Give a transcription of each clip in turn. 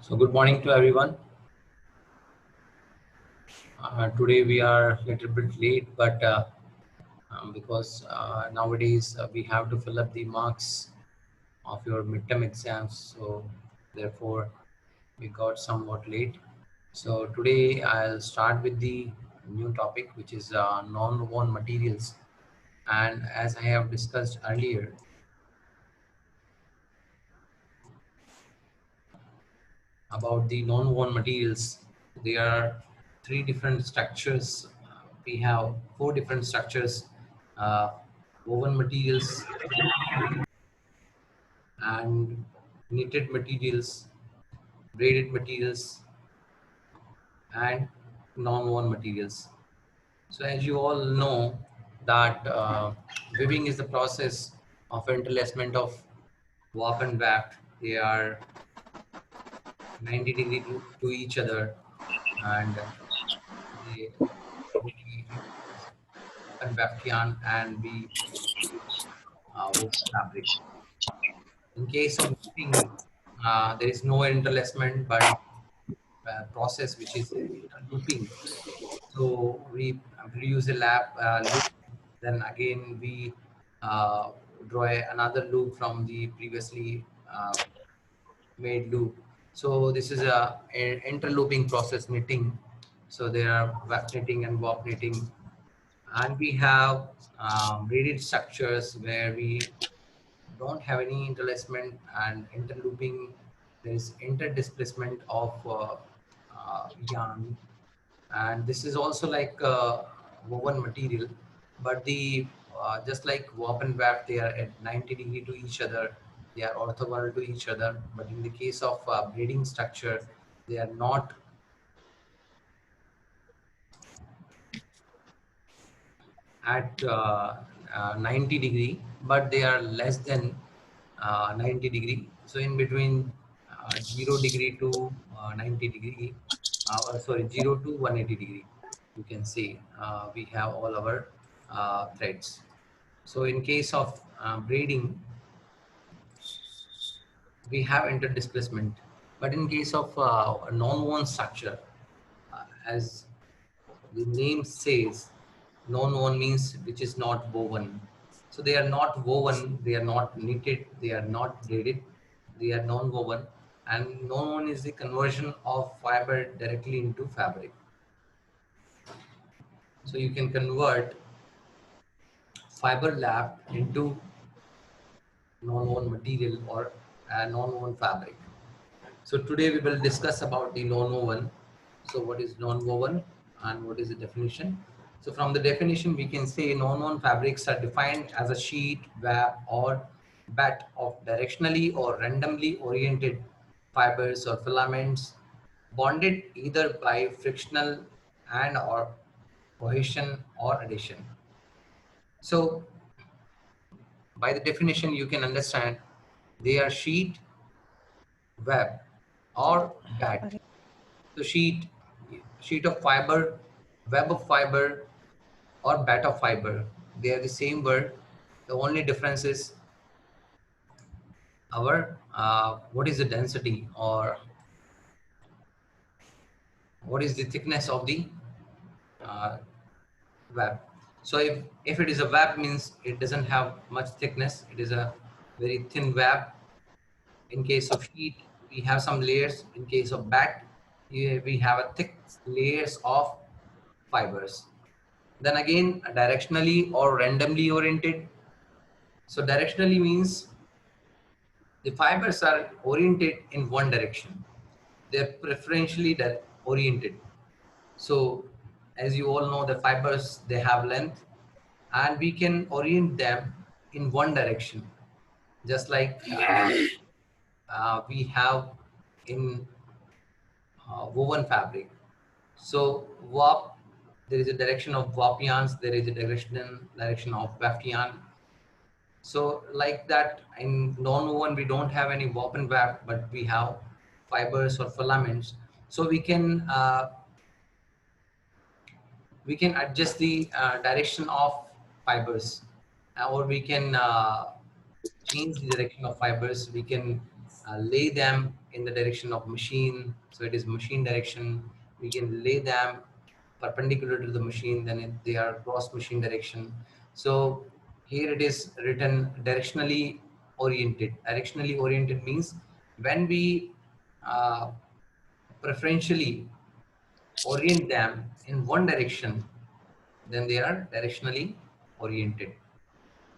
So good morning to everyone. Today we are a little bit late, but because nowadays we have to fill up the marks of your midterm exams, so therefore we got somewhat late. So today I'll start with the new topic, which is non-woven materials. And as I have discussed earlier about the non-woven materials, there are three different structures. We have four different structures: uh, woven materials and knitted materials, braided materials, and non-woven materials. So as you all know that weaving is the process of interlacement of warp and weft. They are 90 degree to each other, and they open weft yarn and we woven fabric. In case of knitting, there is no interlacement, but process which is looping. So we use a loop, then again we uh, draw another loop from the previously made loop. So this is a interlooping process knitting. So there are weft knitting and warp knitting, and we have braided structures where we don't have any interlacement and interlooping. There is interdisplacement of yarn, and this is also like woven material, but the just like warp and weft, they are at 90 degree to each other. They are orthogonal to each other, but in the case of braiding structure, they are not at 90 degree, but they are less than 90 degree. So in between 0 degree to 90 degree, sorry, 0 to 180 degree, you can see we have all our threads. So in case of braiding, we have interdisplacement, but in case of a non-woven structure, as the name says, non-woven means which is not woven. So they are not woven, they are not knitted, they are not braided, they are non-woven. And non-woven is the conversion of fiber directly into fabric. So you can convert fiber lap into non-woven material or non-woven fabric. So today we will discuss about the non-woven. So what is non-woven and what is the definition? So from the definition, we can say non-woven fabrics are defined as a sheet, web, or bat of directionally or randomly oriented fibers or filaments bonded either by frictional and or cohesion or addition. So by the definition, you can understand they are sheet, web, or bat. So sheet of fiber, web of fiber, or bat of fiber. They are the same word. The only difference is our what is the density or what is the thickness of the uh, web. So if it is a web, means it doesn't have much thickness. It is a very thin web. In case of sheet, we have some layers. In case of bat, we have a thick layers of fibers. Then again, directionally or randomly oriented. So directionally means the fibers are oriented in one direction. They're preferentially oriented. So as you all know, the fibers, they have length and we can orient them in one direction. Just like we have in woven fabric. So warp, there is a direction of warp yarns, there is a direction of weft yarn. So like that, in non-woven, we don't have any warp and weft, but we have fibers or filaments. So we can adjust the direction of fibers, or we can change the direction of fibers. We can lay them in the direction of machine, so it is machine direction. We can lay them perpendicular to the machine, then they are cross machine direction. So here it is written directionally oriented. Directionally oriented means when we uh, preferentially orient them in one direction, then they are directionally oriented.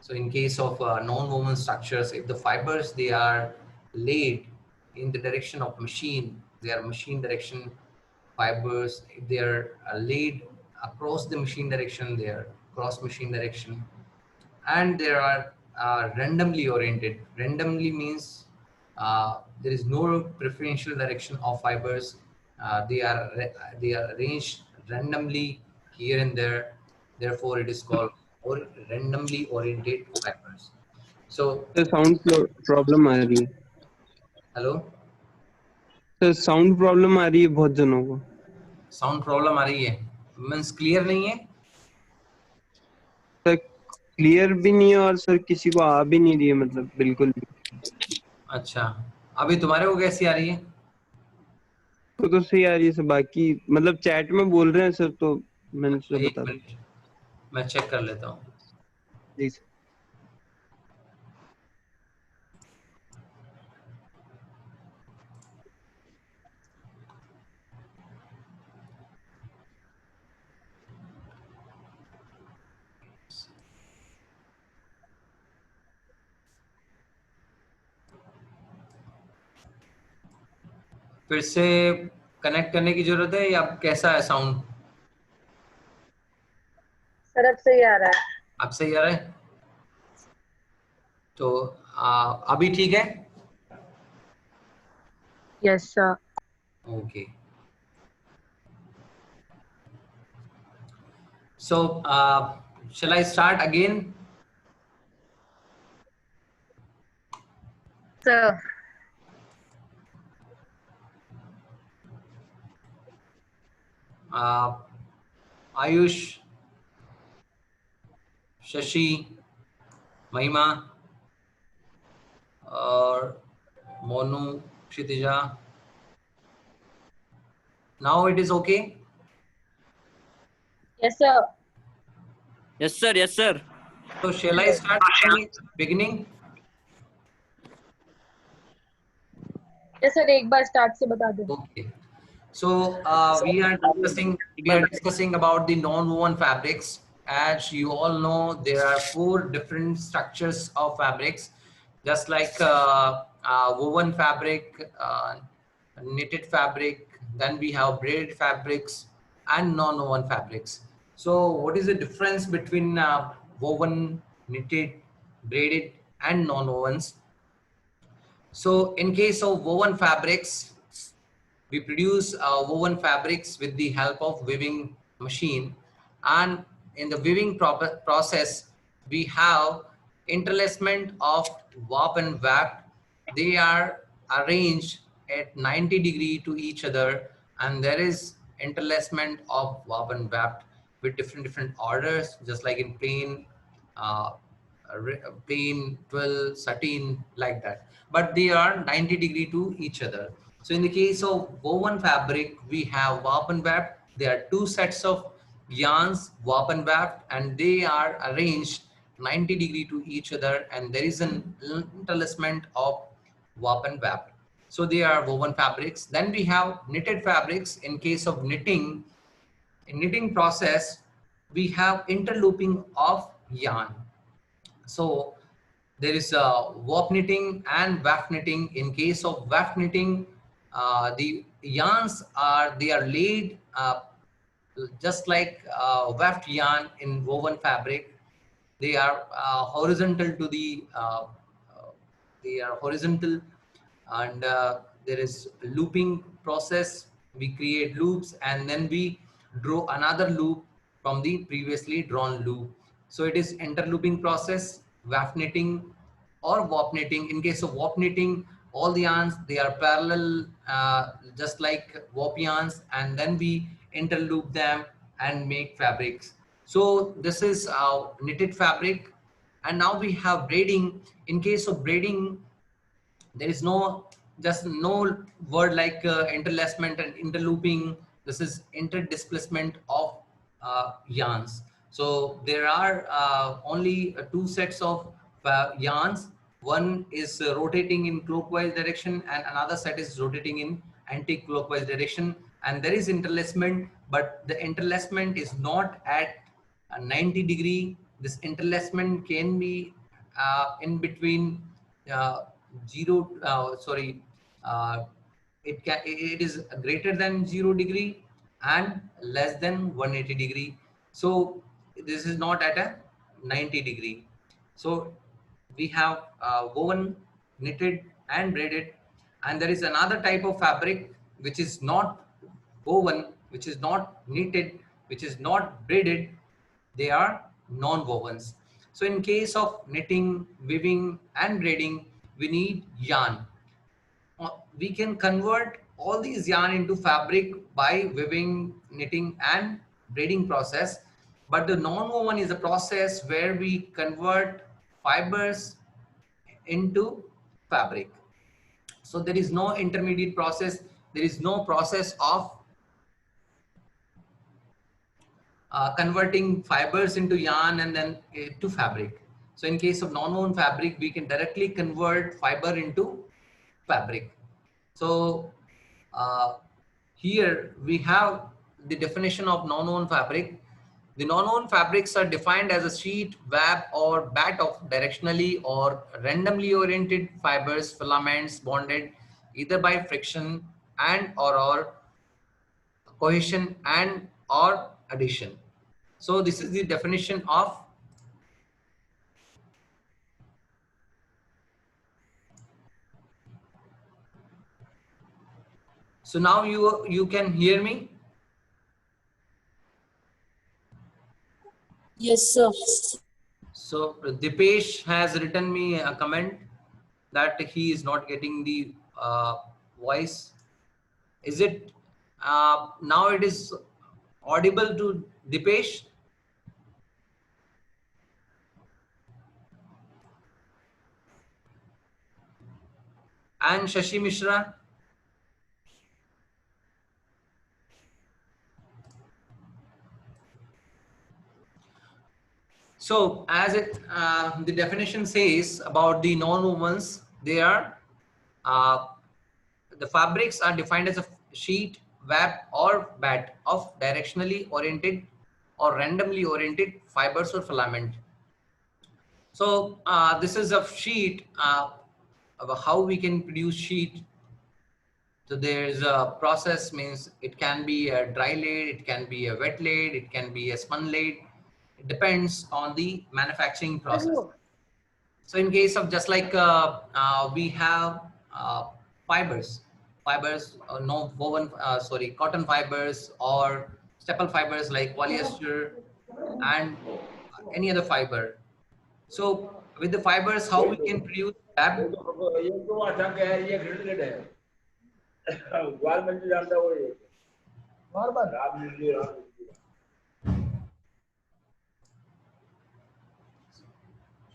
So in case of non-woven structures, if the fibers they are laid in the direction of machine, they are machine direction fibers. If they are laid across the machine direction, they are cross machine direction. And there are randomly oriented. Randomly means there is no preferential direction of fibers. They are arranged randomly here and there. Therefore, it is called or randomly oriented fibers. So, sir sound problem आ रही है hello, sir sound problem आ रही है बहुत जनों को sound problem आ रही है? Means clear नहीं है? सर क्लियर भी नहीं है और सर किसी को आ भी नहीं रही है मतलब बिल्कुल भी अच्छा, अभी तुम्हारे को कैसी आ रही है? तो सही आ रही है सर बाकी मतलब चैट में बोल रहे हैं सर तो मैंने सर एक बता दी मिनट, मैं चेक कर लेता हूँ. जी सर फिर से कनेक्ट करने की जरूरत है या कैसा है साउंड? सर अब सही आ रहा है. अब सही आ रहा है? तो अभी ठीक है? Yes sir. Okay. So shall I start again? Sir Ayush, Shashi, महिमा और Monu, Kshitija. Now it is okay? Yes sir. Yes, sir. Yes, sir. So shall I start from the beginning? Yes sir एक बार स्टार्ट से बता दो. Okay. So we are discussing about the non-woven fabrics. As you all know, there are 4 different structures of fabrics, just like woven fabric, knitted fabric. Then we have braided fabrics and non-woven fabrics. So what is the difference between woven, knitted, braided, and non-wovens? So in case of woven fabrics, we produce woven fabrics with the help of weaving machine, and in the weaving process we have interlacement of warp and weft. They are arranged at 90 degrees to each other, and there is interlacement of warp and weft with different orders, just like in plain, plain, twill, sateen, like that, but they are 90 degrees to each other. So in the case of woven fabric, we have warp and weft. There are 2 sets of yarns, warp and weft, and they are arranged 90 degrees to each other, and there is an interlacement of warp and weft. So they are woven fabrics. Then we have knitted fabrics. In case of knitting, in knitting process, we have interlooping of yarn. So there is warp knitting and weft knitting. In case of weft knitting, the yarns are laid just like weft yarn in woven fabric. They are horizontal to the they are horizontal, and there is looping process. We create loops and then we draw another loop from the previously drawn loop. So it is interlooping process, weft knitting or warp knitting. In case of warp knitting, all the yarns they are parallel, just like warp yarns, and then we interloop them and make fabrics. So this is knitted fabric. And now we have braiding. In case of braiding, there is no just no word like interlacement and interlooping. This is interdisplacement of yarns. So there are only two sets of yarns. One is rotating in clockwise direction and another set is rotating in anti-clockwise direction, and there is interlacement, but the interlacement is not at a 90-degree. This interlacement can be in between uh, zero sorry uh, it is greater than 0 degree and less than 180 degree. So this is not at a 90 degree. So we have woven, knitted and braided, and there is another type of fabric which is not woven, which is not knitted, which is not braided. They are non-wovens. So in case of knitting, weaving and braiding, we need yarn. We can convert all these yarn into fabric by weaving, knitting and braiding process. But the non-woven is a process where we convert fibers into fabric. So there is no intermediate process. There is no process of converting fibers into yarn and then to fabric. So in case of non-woven fabric, we can directly convert fiber into fabric. So here we have the definition of non-woven fabric. The non-woven fabrics are defined as a sheet, web or bat of directionally or randomly oriented fibers, filaments bonded either by friction and or cohesion and or addition. So this is the definition of. So now you can hear me. Yes, sir. So Dipesh has written me a comment that he is not getting the voice. Is it now it is audible to Dipesh? And Shashi Mishra? So as it the definition says about the non-wovens, they are uh, the fabrics are defined as a sheet, web or bat of directionally oriented or randomly oriented fibers or filament. So this is a sheet of how we can produce sheet. So there's a process, means it can be a dry laid, it can be a wet laid, it can be a spun laid. It depends on the manufacturing process. So in case of just like we have fibers, no woven, sorry, cotton fibers or staple fibers like polyester and any other fiber. So with the fibers, how we can produce web?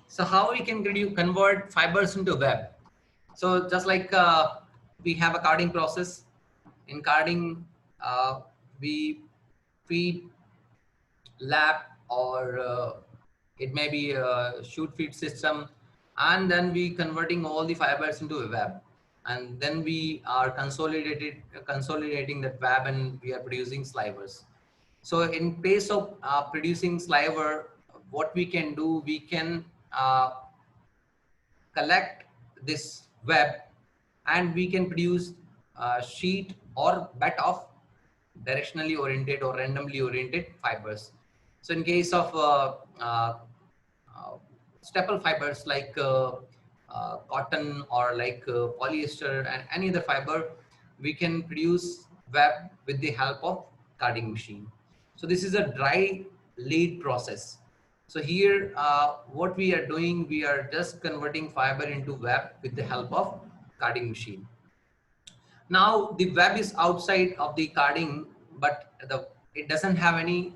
So how we can convert fibers into web? So just like we have a carding process. In carding, we feed lap or it may be a shoot feed system, and then we converting all the fibers into a web, and then we are consolidating that web and we are producing slivers. So in place of producing sliver, what we can do, we can collect this web and we can produce a sheet or bat of directionally oriented or randomly oriented fibers. So in case of uh, staple fibers like cotton or like polyester and any other fiber, we can produce web with the help of carding machine. So this is a dry lead process. So here what we are doing, we are just converting fiber into web with the help of carding machine. Now the web is outside of the carding, but it doesn't have any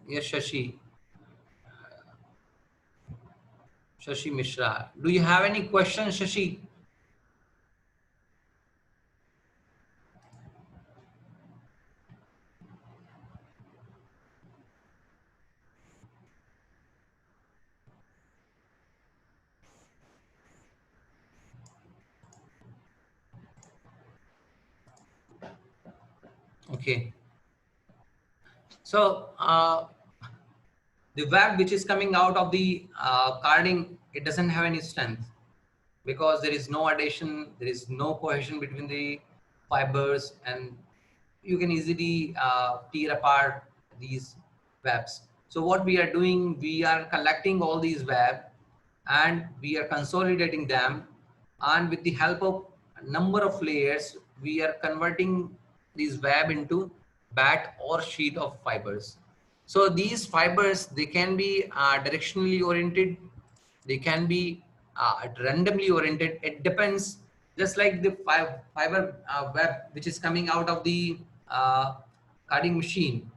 yes Shashi. Shashi Mishra. Do you have any questions, Shashi? Okay. So the web which is coming out of the carding, it doesn't have any strength because there is no adhesion, there is no cohesion between the fibers, and you can easily tear apart these webs. So what we are doing, we are collecting all these web and we are consolidating them, and with the help of a number of layers, we are converting these web into bat or sheet of fibers. So these fibers, they can be directionally oriented, they can be randomly oriented. It depends, just like the fiber web which is coming out of the carding machine.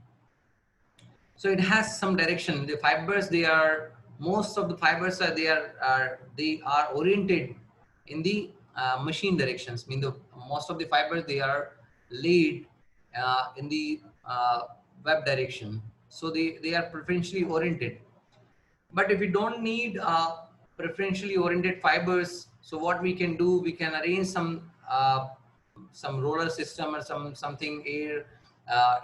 So it has some direction. The fibers, they are, most of the fibers are, they are oriented in the machine directions. I mean, the most of the fibers, they are laid in the web direction. So they are preferentially oriented. But if we don't need preferentially oriented fibers, so what we can do, we can arrange some roller system or something air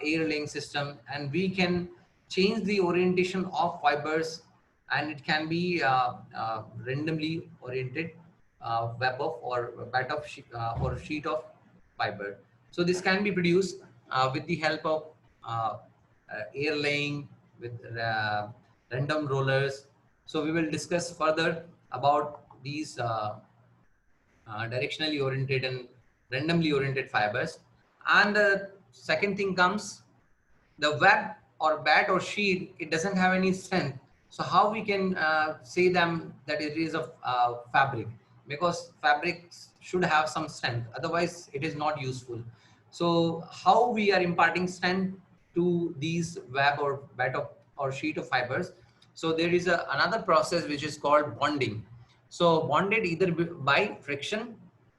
laying system, and we can change the orientation of fibers, and it can be randomly oriented web of or bat of or sheet of fiber. So this can be produced with the help of air laying, with random rollers. So we will discuss further about these directionally oriented and randomly oriented fibers. And the second thing comes, the web or bat or sheet, it doesn't have any strength. So how we can say them that it is a fabric? Because fabrics should have some strength, otherwise it is not useful. So how we are imparting strength to these web or bat of, or sheet of fibers? So there is another process which is called bonding. So bonded either by friction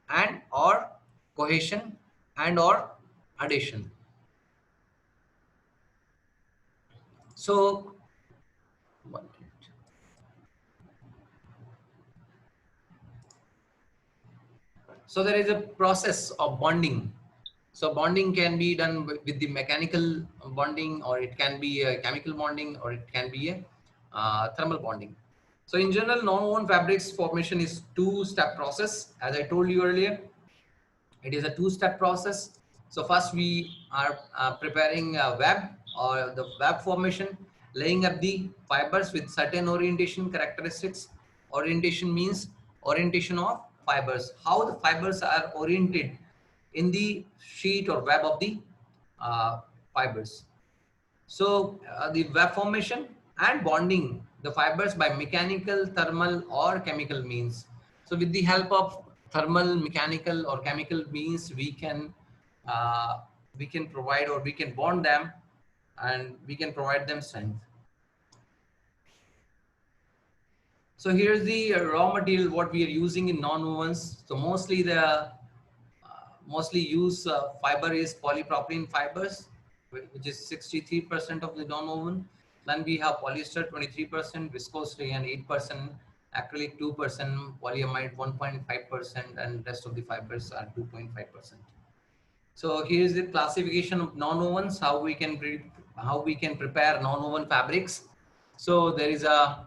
and or cohesion and or adhesion. So, 1 minute. So there is a process of bonding. So bonding can be done with the mechanical bonding, or it can be a chemical bonding, or it can be a thermal bonding. So in general, non-woven fabrics formation is two-step process. As I told you earlier, it is a two-step process. So first we are preparing a web or the web formation, laying up the fibers with certain orientation characteristics. Orientation means orientation of fibers, how the fibers are oriented in the sheet or web of the fibers. So the web formation and bonding the fibers by mechanical, thermal or chemical means. So with the help of thermal, mechanical or chemical means, we can provide, or we can bond them, and we can provide them strength. So here's the raw material what we are using in non-wovens. So mostly the mostly used fiber is polypropylene fibers, which is 63% of the non-woven. Then we have polyester 23%, viscose rayon 8%, acrylic 2%, polyamide 1.5%, and rest of the fibers are 2.5%. So here is the classification of non-wovens, how we can prepare non-woven fabrics. So there is a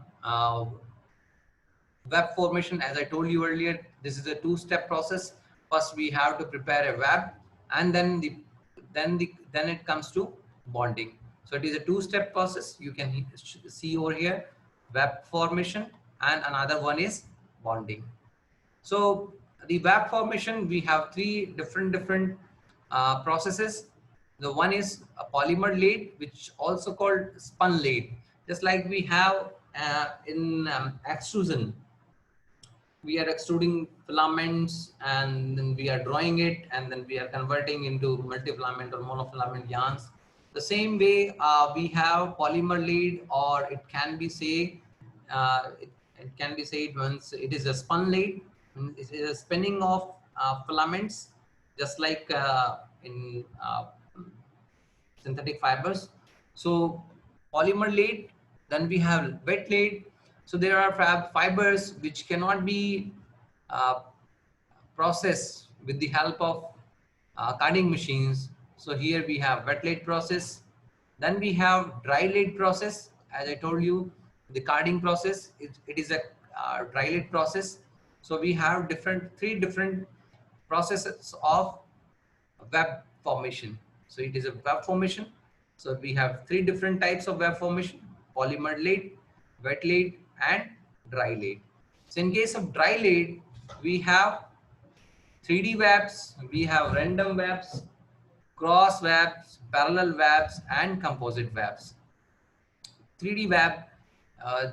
web formation. As I told you earlier, this is a two-step process. First we have to prepare a web, and then it comes to bonding. So it is a two-step process. You can see over here, web formation, and another one is bonding. So the web formation, we have three different processes. The one is a polymer lathe, which also called spun lathe. Just like we have in extrusion, we are extruding filaments, and then we are drawing it, and then we are converting into multi-filament or monofilament yarns. The same way we have polymer lead, or it can be say it can be said once it is a spun lead. It is a spinning of filaments, just like in synthetic fibers. So polymer lead, then we have wet lead. So there are fibers which cannot be uh, processed with the help of carding machines. So here we have wet lead process. Then we have dry lead process. As I told you, the carding process, it is a dry lead process. So we have three different processes of web formation. So it is a web formation. So we have three different types of web formation: polymer lead, wet lead, and dry lead. So in case of dry lead, we have 3D webs, we have random webs, cross webs, parallel webs, and composite webs. 3D web,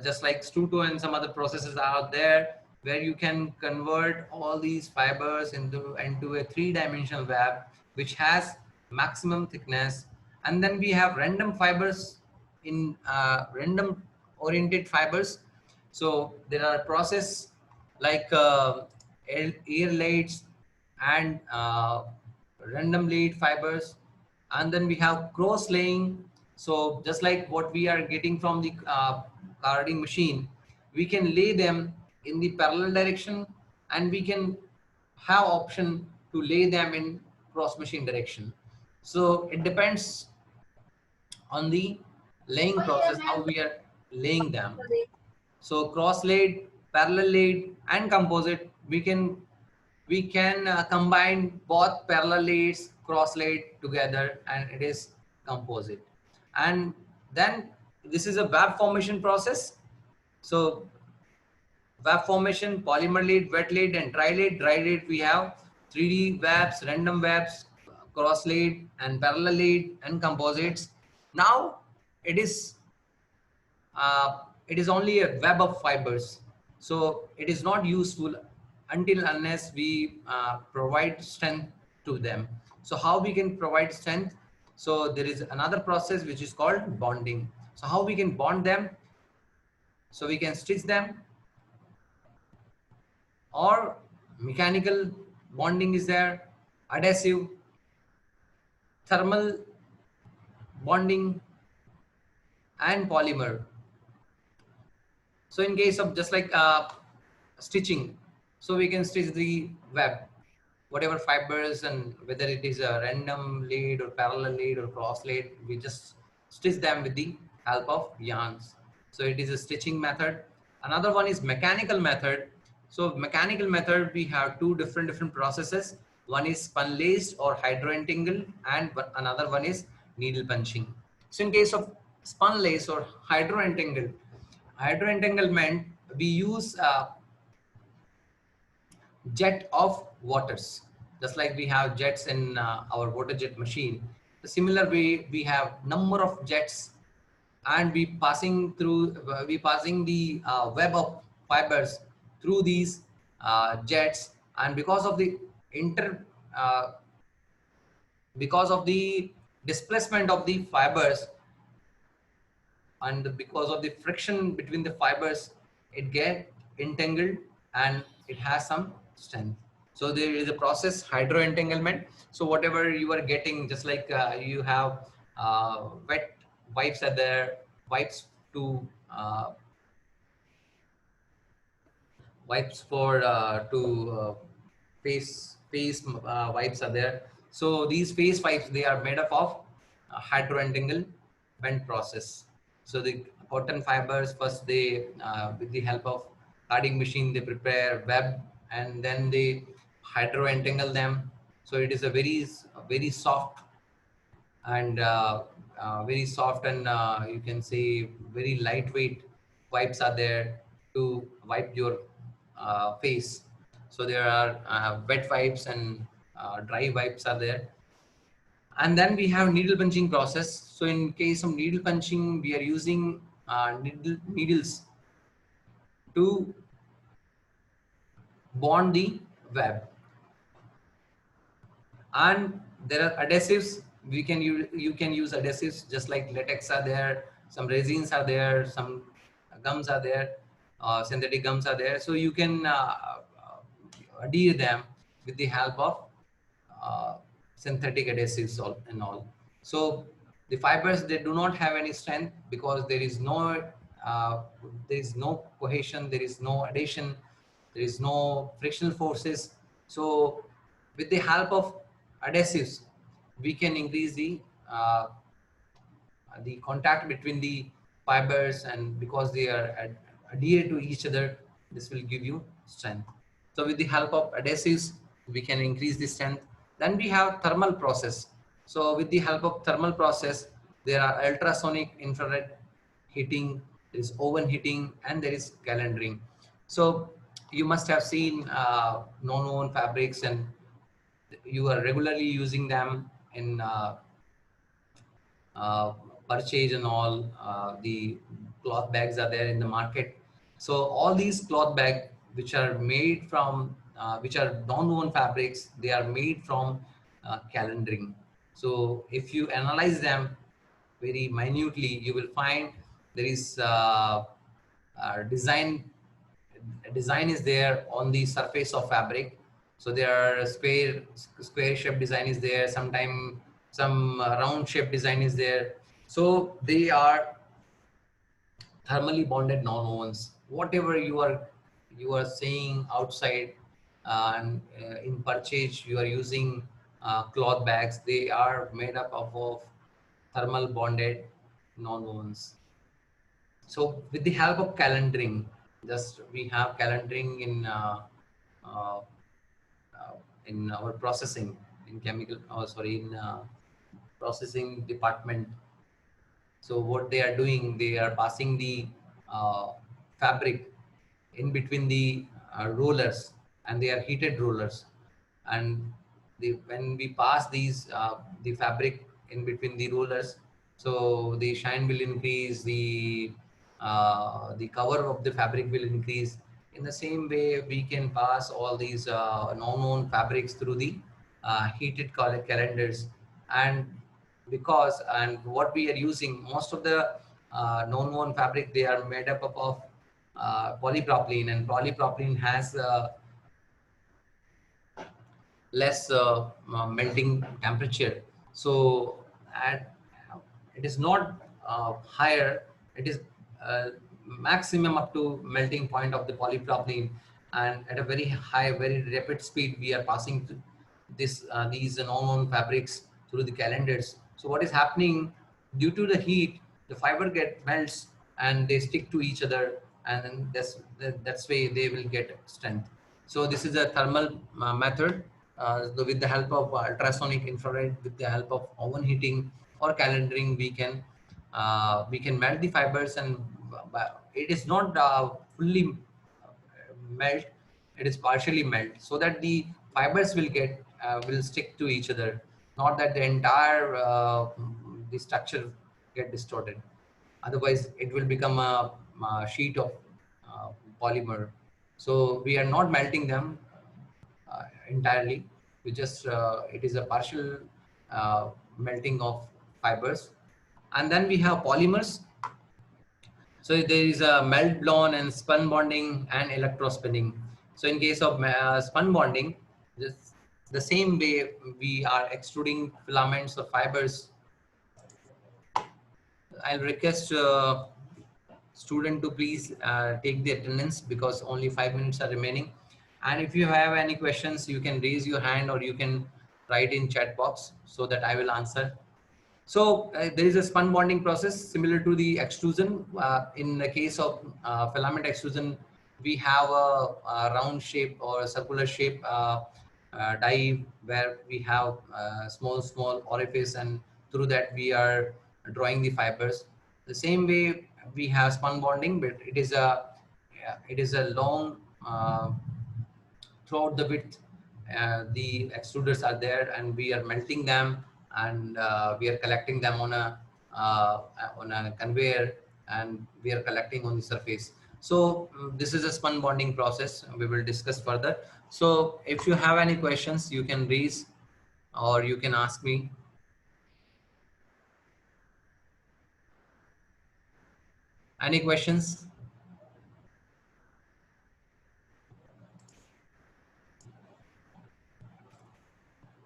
just like Stuto and some other processes are there, where you can convert all these fibers into a three-dimensional web, which has maximum thickness. And then we have random fibers in random oriented fibers. So there are process like air layers and random laid fibers, and then we have cross laying. So just like what we are getting from the carding machine, we can lay them in the parallel direction, and we can have option to lay them in cross machine direction. So it depends on the laying process, how we are laying them. So cross laid, parallel laid, and composite, we can combine both parallel leads, cross lead together, and it is composite. And then this is a web formation process. So web formation, polymer lead, wet lead, and dry lead. Dry lead, we have 3D webs, random webs, cross lead, and parallel lead, and composites. Now it is only a web of fibers. So it is not useful until unless we provide strength to them. So how we can provide strength? So there is another process which is called bonding. So how we can bond them? So we can stitch them, or mechanical bonding is there, adhesive, thermal bonding, and polymer. So in case of just like stitching, so we can stitch the web, whatever fibers, and whether it is a random lead or parallel lead or cross lead, we just stitch them with the help of yarns. So it is a stitching method. Another one is mechanical method. So mechanical method, we have two different processes. One is spun laced or hydroentangle, and another one is needle punching. So in case of spun lace or hydroentanglement, we use jet of waters, just like we have jets in our water jet machine. The similar way, we have number of jets, and we passing the web of fibers through these jets, and uh, because of the displacement of the fibers, and because of the friction between the fibers, it get entangled and it has some strength. So there is a process hydroentanglement. So whatever you are getting, just like you have wet wipes are there, wipes to wipes for to face wipes are there. So these face wipes, they are made up of hydroentanglement process. So the cotton fibers, first they with the help of carding machine, they prepare web, and then they hydroentangle them. So it is a very soft and you can say very lightweight wipes are there to wipe your face. So there are wet wipes and dry wipes are there. And then we have needle punching process. So in case of needle punching, we are using needles to bond the web. And there are adhesives. You can use adhesives, just like latex are there, some resins are there, some gums are there. synthetic gums are there. So you can adhere them with the help of uh, synthetic adhesives and all. So the fibers, they do not have any strength because uh, there is no cohesion, there is no adhesion, there is no frictional forces. So with the help of adhesives, we can increase uh, the contact between the fibers, and because they are adhere to each other, this will give you strength. So with the help of adhesives, we can increase the strength. Then we have thermal process. So with the help of thermal process, there are ultrasonic, infrared heating, there is oven heating, and there is calendering. So you must have seen non-woven fabrics, and you are regularly using them in uh, purchase and all. The cloth bags are there in the market. So all these cloth bags, which are made from which are non-woven fabrics, they are made from calendering. So if you analyze them very minutely, you will find there is design design is there on the surface of fabric. So there are square shape design is there, sometime some round shape design is there. So they are thermally bonded non-wovens. Whatever you are seeing outside, and in purchase you are using cloth bags, they are made up of thermal bonded non-wovens. So with the help of calendering, just we have calendering uh, in our processing, in chemical, oh sorry, in processing department. So what they are doing, they are passing the uh, fabric in between the rollers, and they are heated rollers. And when we pass these the fabric in between the rollers, so the shine will increase, the cover of the fabric will increase. In the same way, we can pass all these non-woven fabrics through the heated calendars. And what we are using, most of the non-woven fabric, they are made up of polypropylene, and polypropylene has less melting temperature. So at it is not higher, it is maximum up to melting point of the polypropylene, and at a very high, very rapid speed we are passing these non-woven fabrics through the calendars. So what is happening, due to the heat, the fiber get melts and they stick to each other, and then that's way they will get strength. So this is a thermal method. With the help of ultrasonic, infrared, with the help of oven heating or calendering, we can melt the fibers, and it is not fully melt, it is partially melt, so that the fibers will stick to each other, not that the entire the structure get distorted. Otherwise it will become a sheet of uh, polymer. So we are not melting them entirely. We just it is a partial melting of fibers. And then we have polymers. So there is a melt blown and spun bonding and electrospinning. So in case of spun bonding, this, the same way we are extruding filaments or fibers. I'll request student to please take the attendance, because only 5 minutes are remaining. And if you have any questions, you can raise your hand or you can write in chat box so that I will answer. So there is a spun bonding process similar to the extrusion. In the case of filament extrusion, we have a round shape or a circular shape die, where we have small orifice, and through that we are drawing the fibers. The same way we have spun bonding, but it is a long throughout the width. The extruders are there, and we are melting them, and we are collecting them on a conveyor, and we are collecting on the surface. So this is a spun bonding process we will discuss further. So if you have any questions, you can raise or you can ask me. Any questions?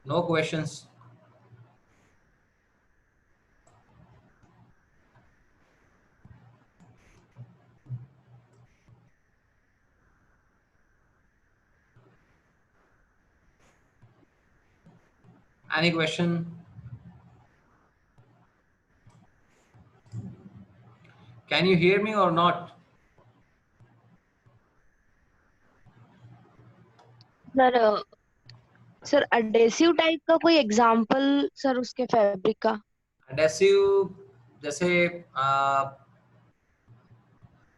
No questions. Any question? Can you hear me or not? Sir sir adhesive type का कोई example sir उसके fabric का। Adhesive जैसे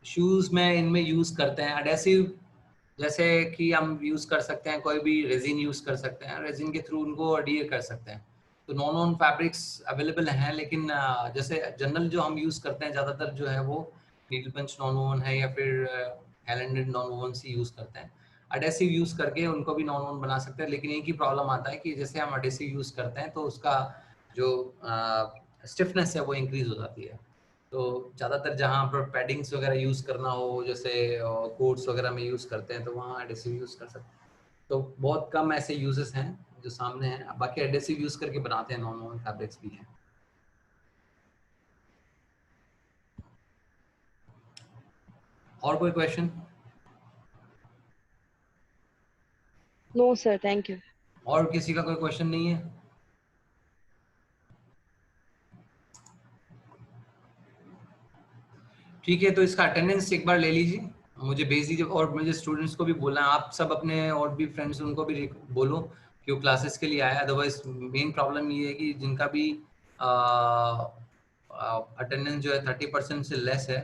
shoes में इनमें use करते हैं adhesive, जैसे कि हम यूज कर सकते हैं कोई भी रेजिन यूज कर सकते हैं, रेजिन के थ्रू उनको अडियर कर सकते हैं। तो नॉन ऑन फैब्रिक्स अवेलेबल हैं, लेकिन जैसे जनरल जो हम यूज करते हैं ज़्यादातर जो है वो नीडल पंच नॉन ओवन है या फिर हैलेंडेड नॉन ओवन से यूज करते हैं। एडेसिव यूज करके उनको भी नॉन ओवन बना सकते हैं, लेकिन एक ही प्रॉब्लम आता है कि जैसे हम एडेसिव यूज करते हैं तो उसका जो स्टिफनेस है वो इंक्रीज हो जाती है। तो ज़्यादातर जहाँ पर पैडिंग्स वगैरह यूज़ करना हो, जैसे कोट्स वगैरह में यूज़ करते हैं, तो वहाँ एडेसिव यूज़ कर सकते हैं। तो बहुत कम ऐसे यूजेस हैं जो सामने हैं, बाकी एडेसिव यूज़ करके बनाते हैं नॉन वोवन फैब्रिक्स भी हैं। और कोई question? No sir, thank you. और किसी का कोई क्वेश्चन नहीं है? ठीक है, तो इसका अटेंडेंस एक बार ले लीजिए, मुझे भेज दीजिए, और मुझे स्टूडेंट्स को भी बोलना है, आप सब अपने और भी फ्रेंड्स उनको भी बोलो कि वो क्लासेस के लिए आए। अदरवाइज मेन प्रॉब्लम ये है कि जिनका भी अटेंडेंस जो है 30% से लेस है,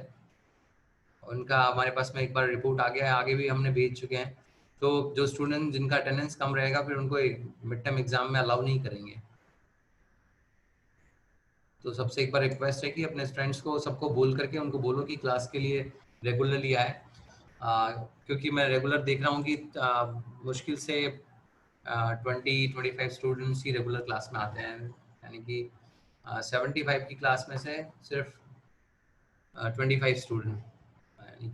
उनका हमारे पास में एक बार रिपोर्ट आ गया है, आगे भी हमने भेज चुके हैं। तो जो स्टूडेंट जिनका अटेंडेंस कम रहेगा फिर उनको एक मिड टर्म एग्जाम में अलाउ नहीं करेंगे। तो सबसे एक बार रिक्वेस्ट है कि अपने फ्रेंड्स को सबको बोल करके उनको बोलो कि क्लास के लिए रेगुलरली आए, क्योंकि मैं रेगुलर देख रहा हूँ कि मुश्किल से 20-25 स्टूडेंट्स ही रेगुलर क्लास में आते हैं, यानी कि 75 की क्लास में से सिर्फ 25 स्टूडेंट, यानी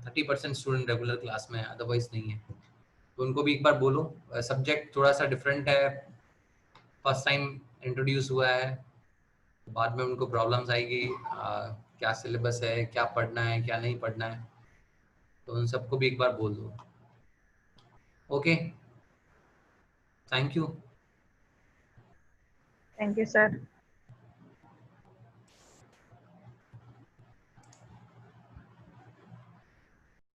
30% स्टूडेंट रेगुलर क्लास में है, अदरवाइज नहीं है। तो उनको भी एक बार बोलो, सब्जेक्ट थोड़ा सा डिफरेंट है, फर्स्ट टाइम इंट्रोड्यूस हुआ है, बाद में उनको प्रॉब्लम्स आएगी, क्या सिलेबस है, क्या पढ़ना है, क्या नहीं पढ़ना है, तो उन सबको भी एक बार बोल दो। Okay, thank you. Thank you sir.